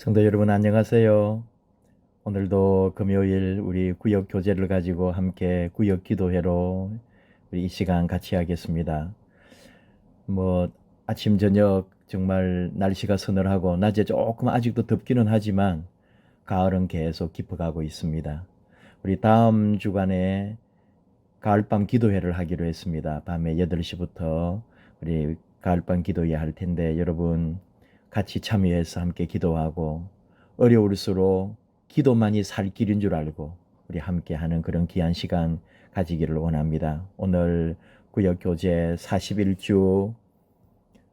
성도 여러분 안녕하세요. 오늘도 금요일 우리 구역 교제를 가지고 함께 구역 기도회로 우리 이 시간 같이 하겠습니다. 아침 저녁 정말 날씨가 서늘하고 낮에 조금 아직도 덥기는 하지만 가을은 계속 깊어가고 있습니다. 우리 다음 주간에 가을밤 기도회를 하기로 했습니다. 밤에 8시부터 우리 가을밤 기도회 할 텐데 여러분 같이 참여해서 함께 기도하고 어려울수록 기도만이 살 길인 줄 알고 우리 함께 하는 그런 귀한 시간 가지기를 원합니다. 오늘 구역 교제 41주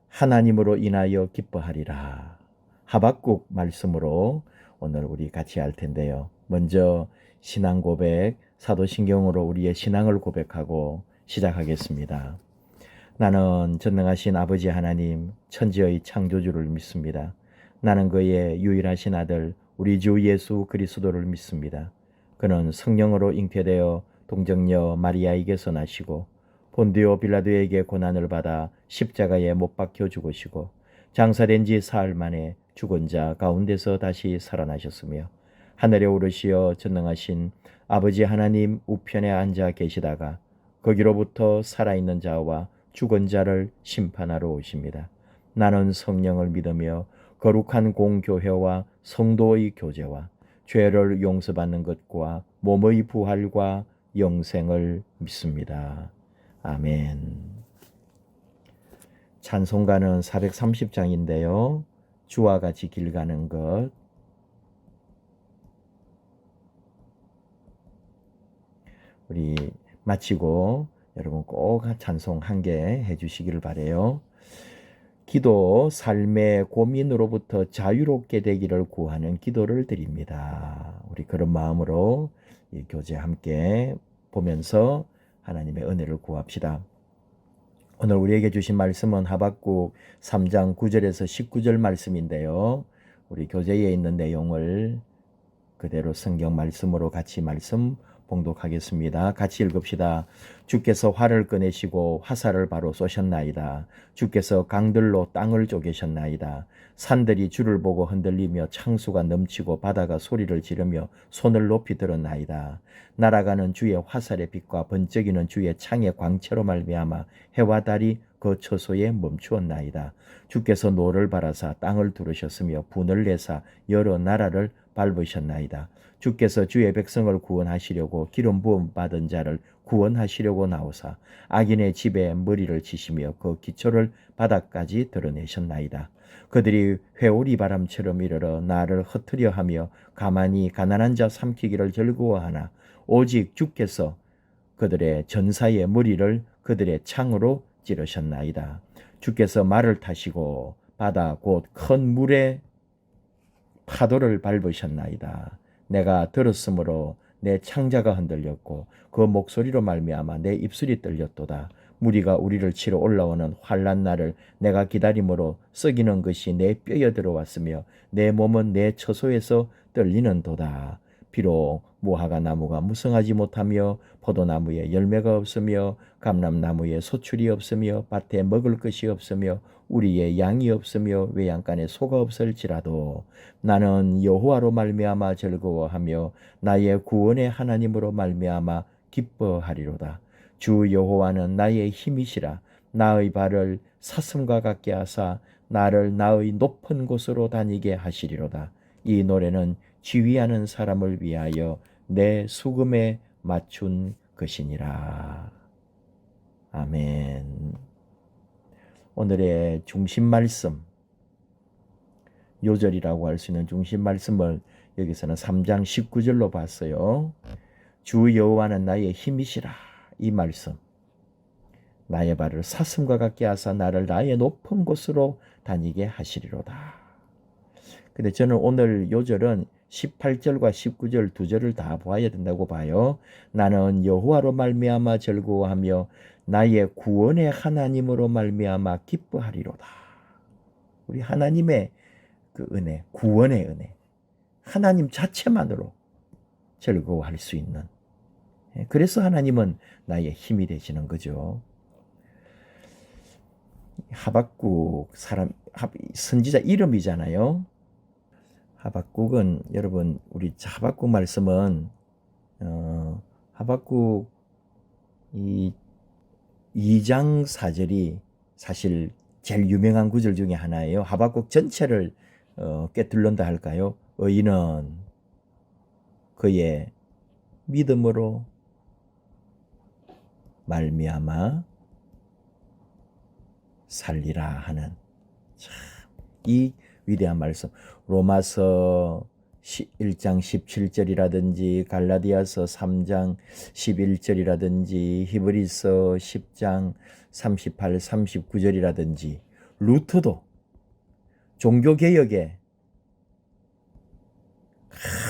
하나님으로 인하여 기뻐하리라. 하박국 말씀으로 오늘 우리 같이 할 텐데요. 먼저 신앙 고백, 사도신경으로 우리의 신앙을 고백하고 시작하겠습니다. 나는 전능하신 아버지 하나님, 천지의 창조주를 믿습니다. 나는 그의 유일하신 아들, 우리 주 예수 그리스도를 믿습니다. 그는 성령으로 잉태되어 동정녀 마리아에게서 나시고 본디오 빌라도에게 고난을 받아 십자가에 못 박혀 죽으시고 장사된 지 사흘 만에 죽은 자 가운데서 다시 살아나셨으며 하늘에 오르시어 전능하신 아버지 하나님 우편에 앉아 계시다가 거기로부터 살아있는 자와 죽은 자를 심판하러 오십니다. 나는 성령을 믿으며 거룩한 공교회와 성도의 교제와 죄를 용서받는 것과 몸의 부활과 영생을 믿습니다. 아멘. 찬송가는 430장인데요. 주와 같이 길 가는 것. 우리 마치고 여러분 꼭 찬송 한 개 해주시기를 바래요. 기도, 삶의 고민으로부터 자유롭게 되기를 구하는 기도를 드립니다. 우리 그런 마음으로 이 교제 함께 보면서 하나님의 은혜를 구합시다. 오늘 우리에게 주신 말씀은 하박국 3장 9절에서 19절 말씀인데요. 우리 교재에 있는 내용을 그대로 성경 말씀으로 같이 말씀 봉독하겠습니다. 같이 읽읍시다. 주께서 활을 꺼내시고 화살을 바로 쏘셨나이다. 주께서 강들로 땅을 쪼개셨나이다. 산들이 주를 보고 흔들리며 창수가 넘치고 바다가 소리를 지르며 손을 높이 들었나이다. 날아가는 주의 화살의 빛과 번쩍이는 주의 창의 광채로 말미암아 해와 달이 그 처소에 멈추었나이다. 주께서 노를 바라사 땅을 두르셨으며 분을 내사 여러 나라를 밟으셨나이다. 주께서 주의 백성을 구원하시려고 기름 부음 받은 자를 구원하시려고 나오사 악인의 집에 머리를 치시며 그 기초를 바닥까지 드러내셨나이다. 그들이 회오리 바람처럼 이르러 나를 흩으려 하며 가만히 가난한 자 삼키기를 즐거워하나 오직 주께서 그들의 전사의 머리를 그들의 창으로 찌르셨나이다. 주께서 말을 타시고 바다 곧 큰 물에 파도를 밟으셨나이다. 내가 들었으므로 내 창자가 흔들렸고 그 목소리로 말미암아 내 입술이 떨렸도다. 무리가 우리를 치러 올라오는 환난 날을 내가 기다림으로 썩이는 것이 내 뼈에 들어왔으며 내 몸은 내 처소에서 떨리는도다. 비록 무화과 나무가 무성하지 못하며 포도나무에 열매가 없으며 감람나무에 소출이 없으며 밭에 먹을 것이 없으며 우리의 양이 없으며 외양간에 소가 없을지라도 나는 여호와로 말미암아 즐거워하며 나의 구원의 하나님으로 말미암아 기뻐하리로다. 주 여호와는 나의 힘이시라. 나의 발을 사슴과 같게 하사 나를 나의 높은 곳으로 다니게 하시리로다. 이 노래는 지휘하는 사람을 위하여 내 수금에 맞춘 것이니라. 아멘. 오늘의 중심 말씀, 요절이라고 할 수 있는 중심 말씀을 여기서는 3장 19절로 봤어요. 주 여호와는 나의 힘이시라. 이 말씀. 나의 발을 사슴과 같게 하사 나를 나의 높은 곳으로 다니게 하시리로다. 근데 저는 오늘 요절은 18절과 19절 두 절을 다 보아야 된다고 봐요. 나는 여호와로 말미암아 즐거워하며 나의 구원의 하나님으로 말미암아 기뻐하리로다. 우리 하나님의 그 은혜, 구원의 은혜, 하나님 자체만으로 즐거워할 수 있는, 그래서 하나님은 나의 힘이 되시는 거죠. 하박국 선지자 이름이잖아요. 하박국은 여러분 우리 하박국 말씀은 하박국 이 2장 4절이 사실 제일 유명한 구절 중에 하나예요. 하박국 전체를 꿰뚫는다 할까요? 의인은 그의 믿음으로 말미암아 살리라 하는 참 이 위대한 말씀. 로마서 1장 17절이라든지 갈라디아서 3장 11절이라든지 히브리서 10장 38, 39절이라든지 루터도 종교개혁의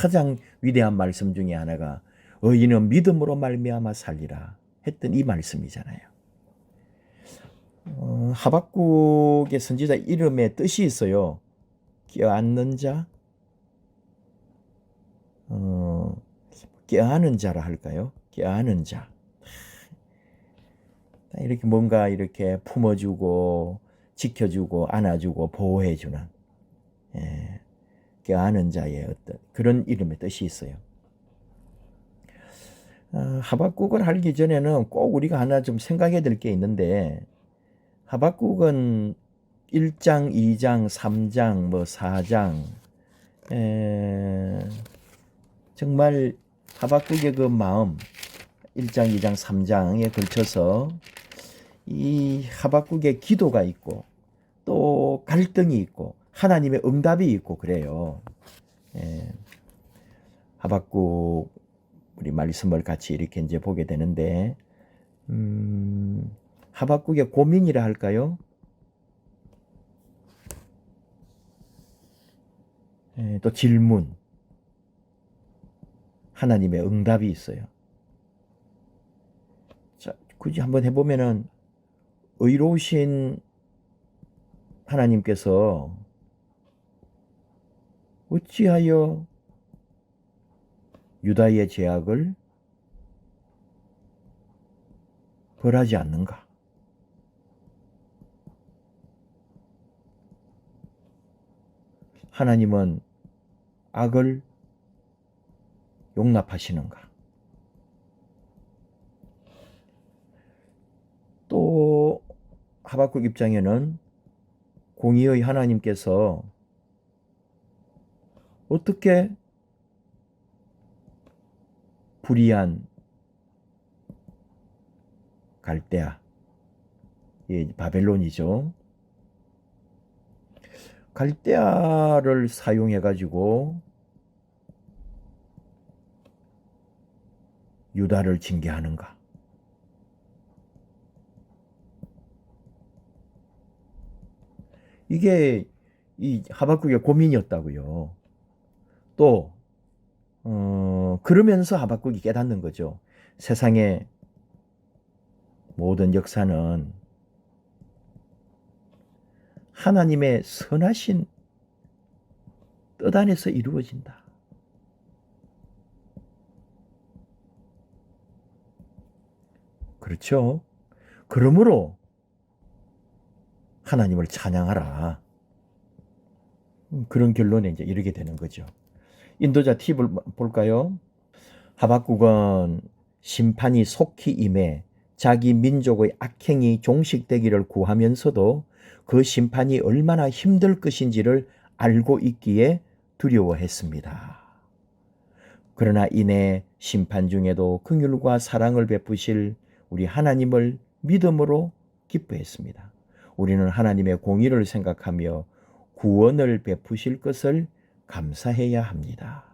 가장 위대한 말씀 중에 하나가 의인은 믿음으로 말미암아 살리라 했던 이 말씀이잖아요. 하박국의 선지자 이름에 뜻이 있어요. 껴안는 자, 껴안은 자라 할까요? 껴안은 자. 이렇게 뭔가 이렇게 품어주고 지켜주고 안아주고 보호해주는 껴안은 자의 어떤 그런 이름의 뜻이 있어요. 하박국을 알기 전에는 꼭 우리가 하나 좀 생각해야 될 게 있는데 하박국은 1장, 2장, 3장, 4장 정말 하박국의 그 마음 1장, 2장, 3장에 걸쳐서 이 하박국의 기도가 있고 또 갈등이 있고 하나님의 응답이 있고 그래요. 하박국 우리 말씀을 같이 이렇게 이제 보게 되는데 하박국의 고민이라 할까요? 또 질문, 하나님의 응답이 있어요. 자, 굳이 한번 해보면은 의로우신 하나님께서 어찌하여 유다의 죄악을 벌하지 않는가? 하나님은 악을 용납하시는가? 또 하박국 입장에는 공의의 하나님께서 어떻게 불의한 갈대아, 바벨론이죠. 갈대아를 사용해 가지고 유다를 징계하는가? 이게 이 하박국의 고민이었다고요. 또 그러면서 하박국이 깨닫는 거죠. 세상의 모든 역사는 하나님의 선하신 뜻 안에서 이루어진다. 그렇죠? 그러므로 하나님을 찬양하라. 그런 결론에 이제 이르게 되는 거죠. 인도자 팁을 볼까요? 하박국은 심판이 속히 임해 자기 민족의 악행이 종식되기를 구하면서도 그 심판이 얼마나 힘들 것인지를 알고 있기에 두려워했습니다. 그러나 이내 심판 중에도 긍휼과 사랑을 베푸실 우리 하나님을 믿음으로 기뻐했습니다. 우리는 하나님의 공의를 생각하며 구원을 베푸실 것을 감사해야 합니다.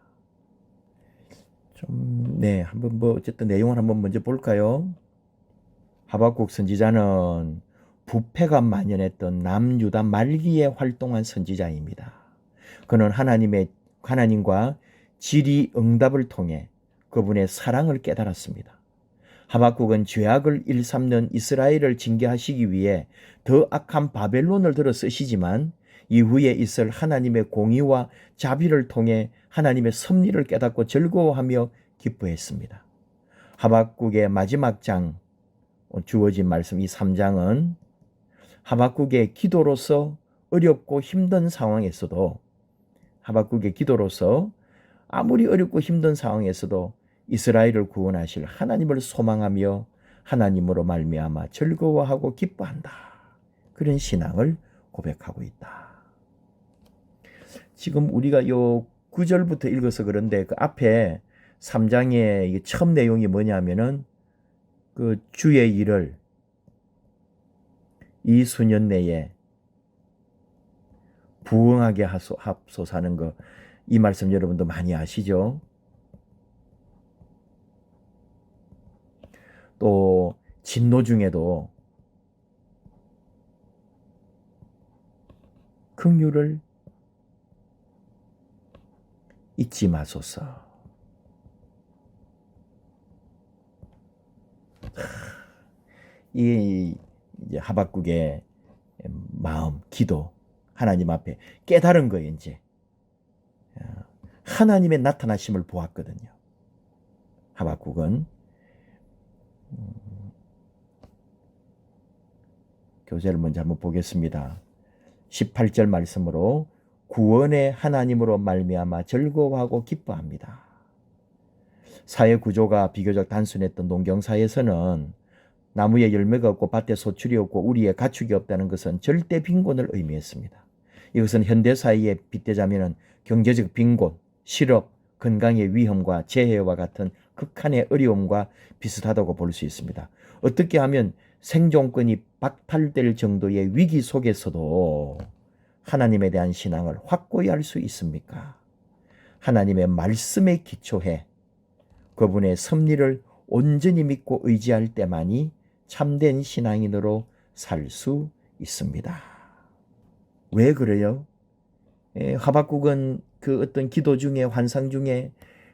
한번 어쨌든 내용을 한번 먼저 볼까요? 하박국 선지자는 부패가 만연했던 남유다 말기에 활동한 선지자입니다. 그는 하나님과 질의응답을 통해 그분의 사랑을 깨달았습니다. 하박국은 죄악을 일삼는 이스라엘을 징계하시기 위해 더 악한 바벨론을 들어 쓰시지만 이후에 있을 하나님의 공의와 자비를 통해 하나님의 섭리를 깨닫고 즐거워하며 기뻐했습니다. 하박국의 마지막 장 주어진 말씀 이 3장은 하박국의 기도로서 어렵고 힘든 상황에서도 하박국의 기도로서 아무리 어렵고 힘든 상황에서도 이스라엘을 구원하실 하나님을 소망하며 하나님으로 말미암아 즐거워하고 기뻐한다. 그런 신앙을 고백하고 있다. 지금 우리가 요 9절부터 읽어서 그런데 그 앞에 3장의 처음 내용이 뭐냐면은 그 주의 일을 이 수년 내에 부응하게 하소서하는 거, 이 말씀 여러분도 많이 아시죠? 또 진노 중에도 긍휼을 잊지 마소서. 이 이제 하박국의 마음, 기도, 하나님 앞에 깨달은 거예요. 이제 하나님의 나타나심을 보았거든요. 하박국은 교재를 먼저 한번 보겠습니다. 18절 말씀으로 구원의 하나님으로 말미암아 즐거워하고 기뻐합니다. 사회 구조가 비교적 단순했던 농경사에서는 나무에 열매가 없고 밭에 소출이 없고 우리에 가축이 없다는 것은 절대 빈곤을 의미했습니다. 이것은 현대사회에 빗대자면 경제적 빈곤, 실업, 건강의 위험과 재해와 같은 극한의 어려움과 비슷하다고 볼 수 있습니다. 어떻게 하면 생존권이 박탈될 정도의 위기 속에서도 하나님에 대한 신앙을 확고히 할 수 있습니까? 하나님의 말씀에 기초해 그분의 섭리를 온전히 믿고 의지할 때만이 참된 신앙인으로 살 수 있습니다. 왜 그래요? 하박국은 그 어떤 기도 중에, 환상 중에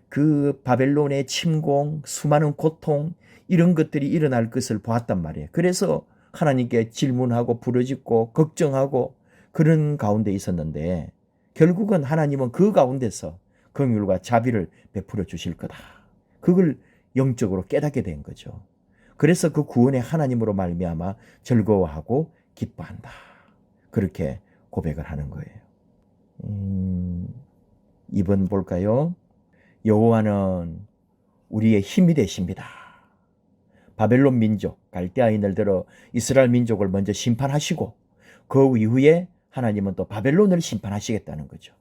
그 바벨론의 침공, 수많은 고통, 이런 것들이 일어날 것을 보았단 말이에요. 그래서 하나님께 질문하고 부르짖고 걱정하고 그런 가운데 있었는데, 결국은 하나님은 그 가운데서 긍휼과 자비를 베풀어 주실 거다. 그걸 영적으로 깨닫게 된 거죠. 그래서 그 구원의 하나님으로 말미암아 즐거워하고 기뻐한다. 그렇게 고백을 하는 거예요. 2번 볼까요? 여호와는 우리의 힘이 되십니다. 바벨론 민족, 갈대아인을 들어 이스라엘 민족을 먼저 심판하시고 그 이후에 하나님은 또 바벨론을 심판하시겠다는 거죠.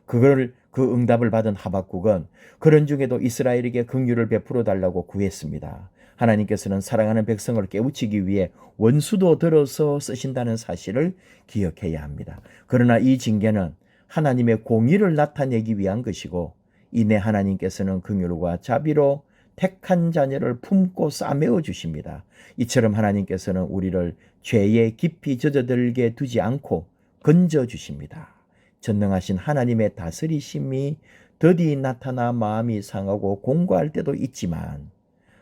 그 응답을 받은 하박국은 그런 중에도 이스라엘에게 긍휼을 베풀어 달라고 구했습니다. 하나님께서는 사랑하는 백성을 깨우치기 위해 원수도 들어서 쓰신다는 사실을 기억해야 합니다. 그러나 이 징계는 하나님의 공의를 나타내기 위한 것이고, 이내 하나님께서는 긍휼과 자비로 택한 자녀를 품고 싸매어 주십니다. 이처럼 하나님께서는 우리를 죄에 깊이 젖어들게 두지 않고 건져 주십니다. 전능하신 하나님의 다스리심이 더디 나타나 마음이 상하고 공고할 때도 있지만,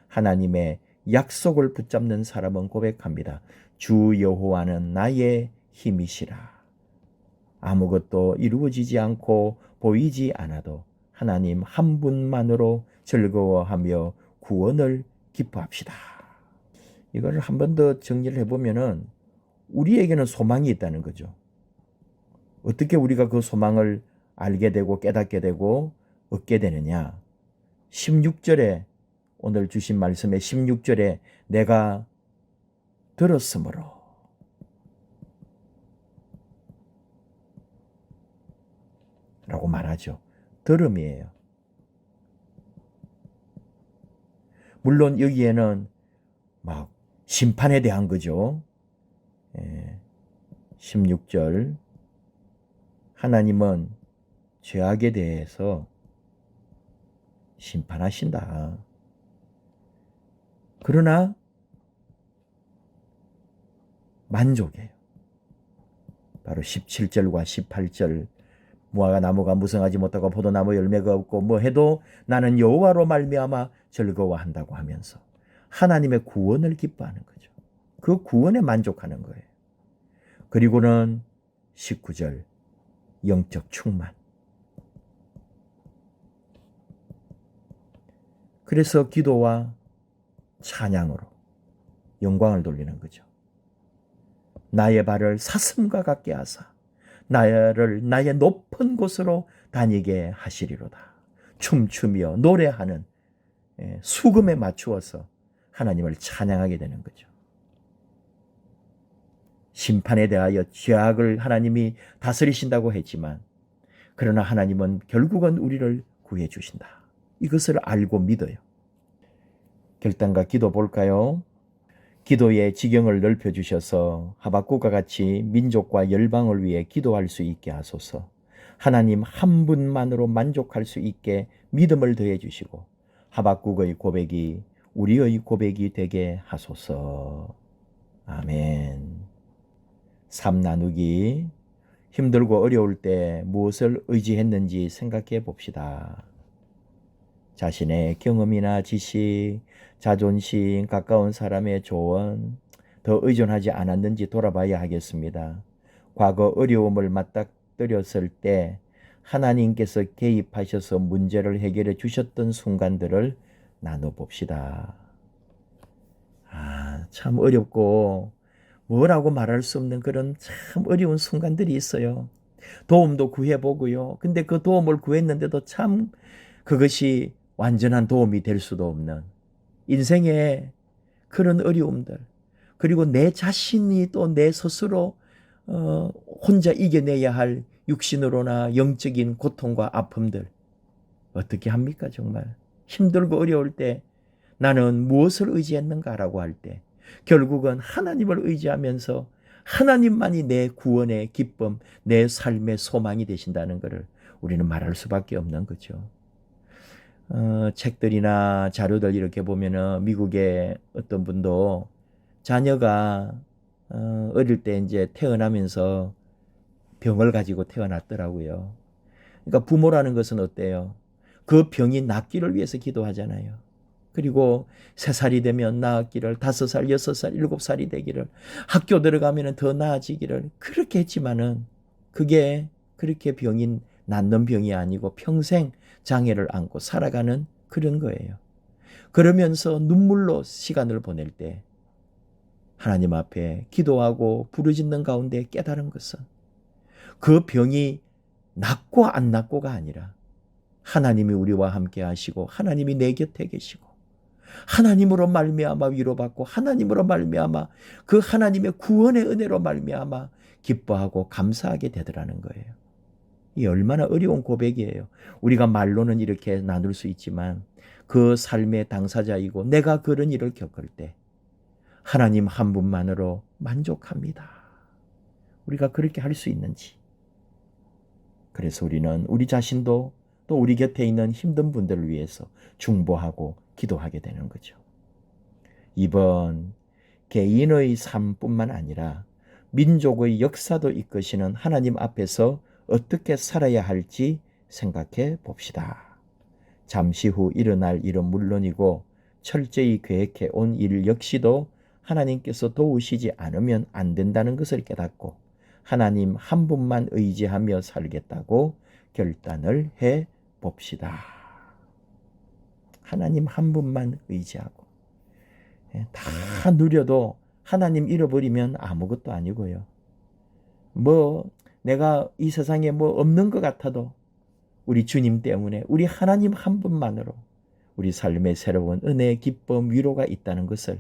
하나님의 약속을 붙잡는 사람은 고백합니다. 주 여호와는 나의 힘이시라. 아무것도 이루어지지 않고 보이지 않아도 하나님 한 분만으로 즐거워하며 구원을 기뻐합시다. 이걸 한 번 더 정리를 해보면은 우리에게는 소망이 있다는 거죠. 어떻게 우리가 그 소망을 알게 되고 깨닫게 되고 얻게 되느냐? 16절에, 오늘 주신 말씀의 16절에 내가 들었으므로, 라고 말하죠. 들음이에요. 물론 여기에는 막 심판에 대한 거죠. 16절, 하나님은 죄악에 대해서 심판하신다. 그러나 만족해요. 바로 17절과 18절, 무화과 나무가 무성하지 못하고 포도나무 열매가 없고 뭐 해도 나는 여호와로 말미암아 즐거워한다고 하면서 하나님의 구원을 기뻐하는 거죠. 그 구원에 만족하는 거예요. 그리고는 19절, 영적 충만. 그래서 기도와 찬양으로 영광을 돌리는 거죠. 나의 발을 사슴과 같게 하사 나를 나의 높은 곳으로 다니게 하시리로다. 춤추며 노래하는 수금에 맞추어서 하나님을 찬양하게 되는 거죠. 심판에 대하여 죄악을 하나님이 다스리신다고 했지만 그러나 하나님은 결국은 우리를 구해 주신다. 이것을 알고 믿어요. 결단과 기도 볼까요? 기도의 지경을 넓혀주셔서 하박국과 같이 민족과 열방을 위해 기도할 수 있게 하소서. 하나님 한 분만으로 만족할 수 있게 믿음을 더해 주시고 하박국의 고백이 우리의 고백이 되게 하소서. 아멘. 삶 나누기. 힘들고 어려울 때 무엇을 의지했는지 생각해 봅시다. 자신의 경험이나 지식, 자존심, 가까운 사람의 조언, 더 의존하지 않았는지 돌아봐야 하겠습니다. 과거 어려움을 맞닥뜨렸을 때 하나님께서 개입하셔서 문제를 해결해 주셨던 순간들을 나눠봅시다. 참 어렵고 뭐라고 말할 수 없는 그런 참 어려운 순간들이 있어요. 도움도 구해보고요. 근데 그 도움을 구했는데도 참 그것이 완전한 도움이 될 수도 없는 인생의 그런 어려움들, 그리고 내 자신이 또 내 스스로 혼자 이겨내야 할 육신으로나 영적인 고통과 아픔들, 어떻게 합니까? 정말 힘들고 어려울 때 나는 무엇을 의지했는가라고 할 때 결국은 하나님을 의지하면서 하나님만이 내 구원의 기쁨, 내 삶의 소망이 되신다는 것을 우리는 말할 수밖에 없는 거죠. 책들이나 자료들 이렇게 보면은 미국의 어떤 분도 자녀가 어릴 때 이제 태어나면서 병을 가지고 태어났더라고요. 그러니까 부모라는 것은 어때요? 그 병이 낫기를 위해서 기도하잖아요. 그리고 3살이 되면 나았기를, 5살, 6살, 7살이 되기를, 학교 들어가면 더 나아지기를 그렇게 했지만은 그게 그렇게 병이 낫는 병이 아니고 평생 장애를 안고 살아가는 그런 거예요. 그러면서 눈물로 시간을 보낼 때 하나님 앞에 기도하고 부르짖는 가운데 깨달은 것은 그 병이 낫고 안 낫고가 아니라 하나님이 우리와 함께 하시고 하나님이 내 곁에 계시고 하나님으로 말미암아 위로받고 하나님으로 말미암아 그 하나님의 구원의 은혜로 말미암아 기뻐하고 감사하게 되더라는 거예요. 이 얼마나 어려운 고백이에요. 우리가 말로는 이렇게 나눌 수 있지만 그 삶의 당사자이고 내가 그런 일을 겪을 때 하나님 한 분만으로 만족합니다. 우리가 그렇게 할 수 있는지. 그래서 우리는 우리 자신도 또 우리 곁에 있는 힘든 분들을 위해서 중보하고 기도하게 되는 거죠. 이번 개인의 삶뿐만 아니라 민족의 역사도 이끄시는 하나님 앞에서 어떻게 살아야 할지 생각해 봅시다. 잠시 후 일어날 일은 물론이고 철저히 계획해 온 일 역시도 하나님께서 도우시지 않으면 안 된다는 것을 깨닫고 하나님 한 분만 의지하며 살겠다고 결단을 해 봅시다. 하나님 한 분만 의지하고 다 누려도 하나님 잃어버리면 아무것도 아니고요. 내가 이 세상에 없는 것 같아도 우리 주님 때문에 우리 하나님 한 분만으로 우리 삶의 새로운 은혜, 기쁨, 위로가 있다는 것을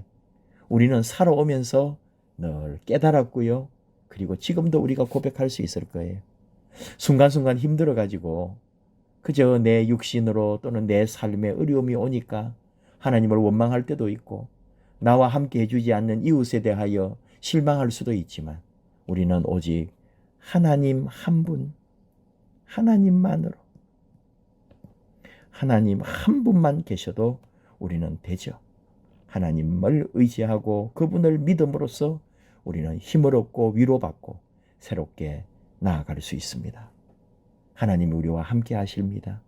우리는 살아오면서 늘 깨달았고요. 그리고 지금도 우리가 고백할 수 있을 거예요. 순간순간 힘들어가지고 그저 내 육신으로 또는 내 삶에 어려움이 오니까 하나님을 원망할 때도 있고 나와 함께 해주지 않는 이웃에 대하여 실망할 수도 있지만 우리는 오직 하나님 한 분, 하나님만으로 하나님 한 분만 계셔도 우리는 되죠. 하나님을 의지하고 그분을 믿음으로써 우리는 힘을 얻고 위로받고 새롭게 나아갈 수 있습니다. 하나님이 우리와 함께 하십니다.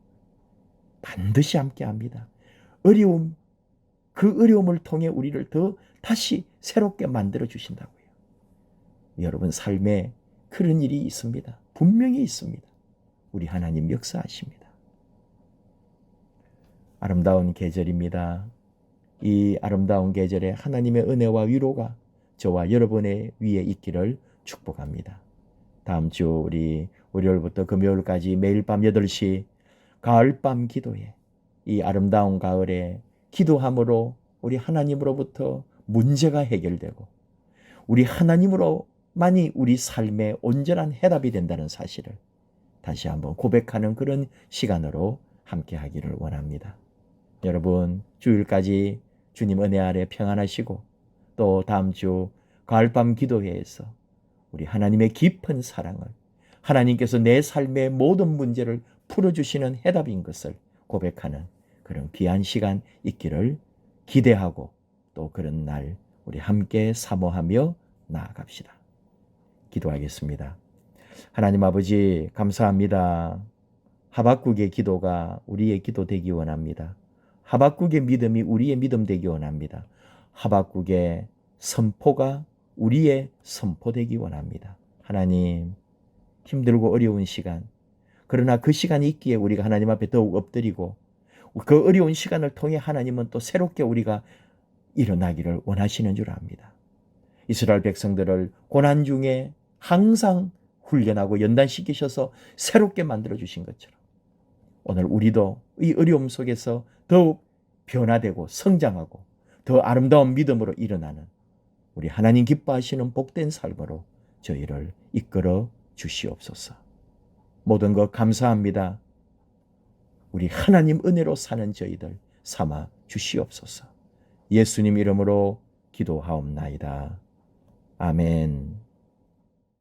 반드시 함께 합니다. 그 어려움을 통해 우리를 더 다시 새롭게 만들어 주신다고요. 여러분 삶에 그런 일이 있습니다. 분명히 있습니다. 우리 하나님 역사하십니다. 아름다운 계절입니다. 이 아름다운 계절에 하나님의 은혜와 위로가 저와 여러분의 위에 있기를 축복합니다. 다음 주 우리 월요일부터 금요일까지 매일 밤 8시 가을밤 기도에 이 아름다운 가을에 기도함으로 우리 하나님으로부터 문제가 해결되고 우리 하나님으로만이 우리 삶의 온전한 해답이 된다는 사실을 다시 한번 고백하는 그런 시간으로 함께 하기를 원합니다. 여러분 주일까지 주님 은혜 아래 평안하시고 또 다음 주 가을밤 기도회에서 우리 하나님의 깊은 사랑을 하나님께서 내 삶의 모든 문제를 풀어주시는 해답인 것을 고백하는 그런 귀한 시간 있기를 기대하고 또 그런 날 우리 함께 사모하며 나아갑시다. 기도하겠습니다. 하나님 아버지 감사합니다. 하박국의 기도가 우리의 기도 되기 원합니다. 하박국의 믿음이 우리의 믿음 되기 원합니다. 하박국의 선포가 우리의 선포되기 원합니다. 하나님 힘들고 어려운 시간 그러나 그 시간이 있기에 우리가 하나님 앞에 더욱 엎드리고 그 어려운 시간을 통해 하나님은 또 새롭게 우리가 일어나기를 원하시는 줄 압니다. 이스라엘 백성들을 고난 중에 항상 훈련하고 연단시키셔서 새롭게 만들어주신 것처럼 오늘 우리도 이 어려움 속에서 더욱 변화되고 성장하고 더 아름다운 믿음으로 일어나는 우리 하나님 기뻐하시는 복된 삶으로 저희를 이끌어 주시옵소서. 모든 것 감사합니다. 우리 하나님 은혜로 사는 저희들 삼아 주시옵소서. 예수님 이름으로 기도하옵나이다. 아멘.